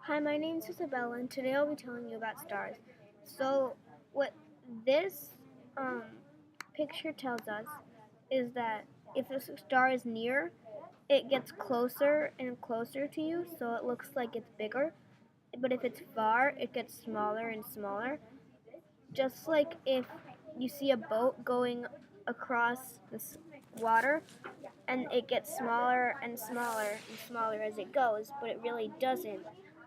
Hi, my name is Isabella, and today I'll be telling you about stars. So, what this um, picture tells us is that if a star is near, it gets closer and closer to you, so it looks like it's bigger. But if it's far, it gets smaller and smaller. Just like if you see a boat going across this water, and it gets smaller and smaller and smaller as it goes, but it really doesn't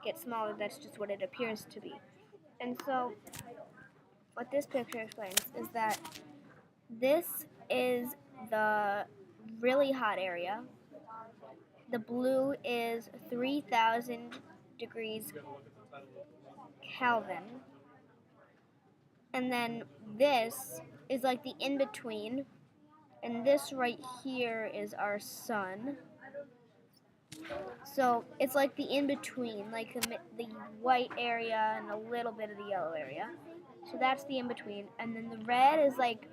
get smaller. That's just what it appears to be. And so, what this picture explains is that this is the really hot area. The blue is 3,000 degrees Kelvin. And then this is like the in between. And this right here is our sun. So it's like the in between, like the white area and a little bit of the yellow area. So that's the in between, and then the red is like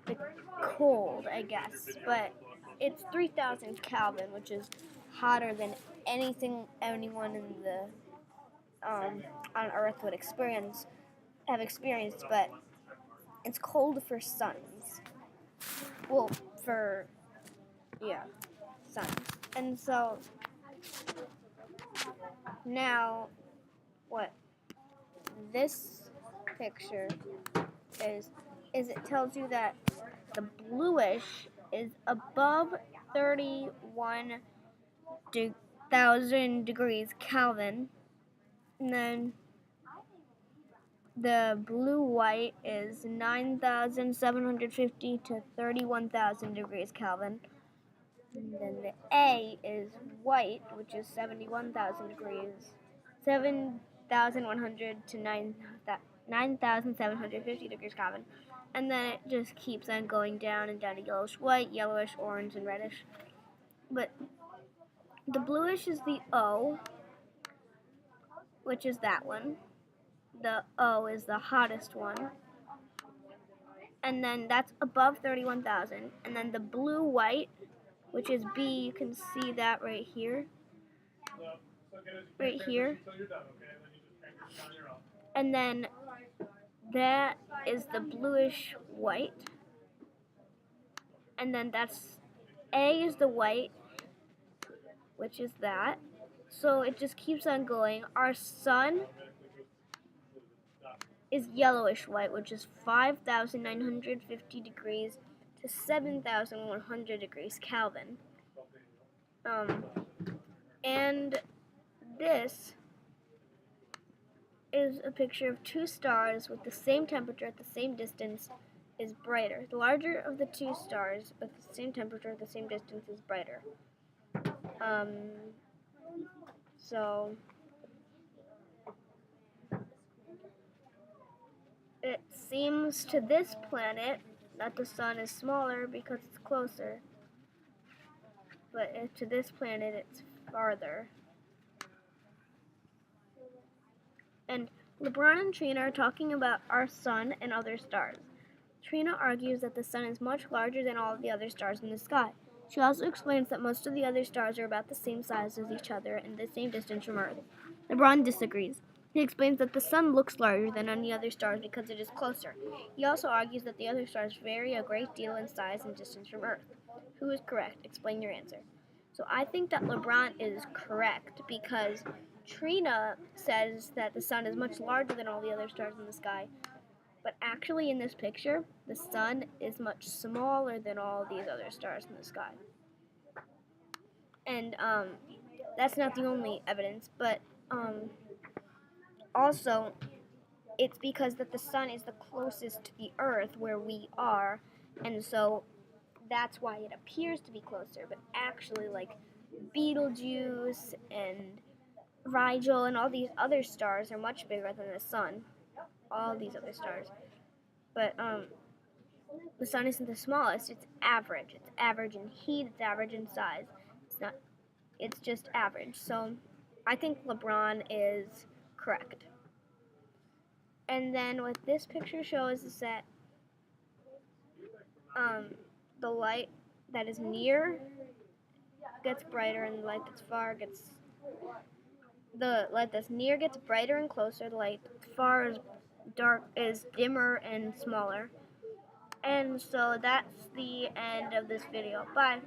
the cold, I guess, but it's 3,000 Kelvin, which is hotter than anything anyone in the on Earth would have experienced, but it's cold for suns. Well, for yeah, suns, and so now what this picture is it tells you that the bluish is above 31,000 degrees Kelvin, and then the blue white is 9,750 to 31,000 degrees Kelvin. And then the A is white, which is 71,000 degrees, 7,100 to 9,750 degrees Kelvin. And then it just keeps on going down and down to yellowish white, yellowish, orange, and reddish. But the bluish is the O, which is that one. The O is the hottest one. And then that's above 31,000. And then the blue white, which is B, you can see that right here. Right here. And then that is the bluish white. And then that's A is the white, which is that. So it just keeps on going. Our sun is yellowish white, which is 5,950 degrees to 7,100 degrees Kelvin. And this is a picture of two stars with the same temperature at the same distance is brighter. The larger of the two stars with the same temperature at the same distance is brighter. So it seems to this planet that the sun is smaller because it's closer, but to this planet it's farther. And LeBron and Trina are talking about our sun and other stars. Trina argues that the sun is much larger than all of the other stars in the sky. She also explains that most of the other stars are about the same size as each other and the same distance from Earth. LeBron disagrees. He explains that the sun looks larger than any other stars because it is closer. He also argues that the other stars vary a great deal in size and distance from Earth. Who is correct? Explain your answer. So I think that LeBron is correct because Trina says that the sun is much larger than all the other stars in the sky, but actually in this picture, the sun is much smaller than all these other stars in the sky. And that's not the only evidence, but also it's because that the sun is the closest to the Earth where we are, and so that's why it appears to be closer, but actually like Betelgeuse and Rigel and all these other stars are much bigger than the sun. All these other stars. But the sun isn't the smallest, it's average. It's average in heat, it's average in size. It's just average. So I think LeBron is correct. And then what this picture shows is that the light that is near gets brighter and the light that's far gets the light that's near gets brighter and closer. The light far is dark is dimmer and smaller. And so that's the end of this video. Bye.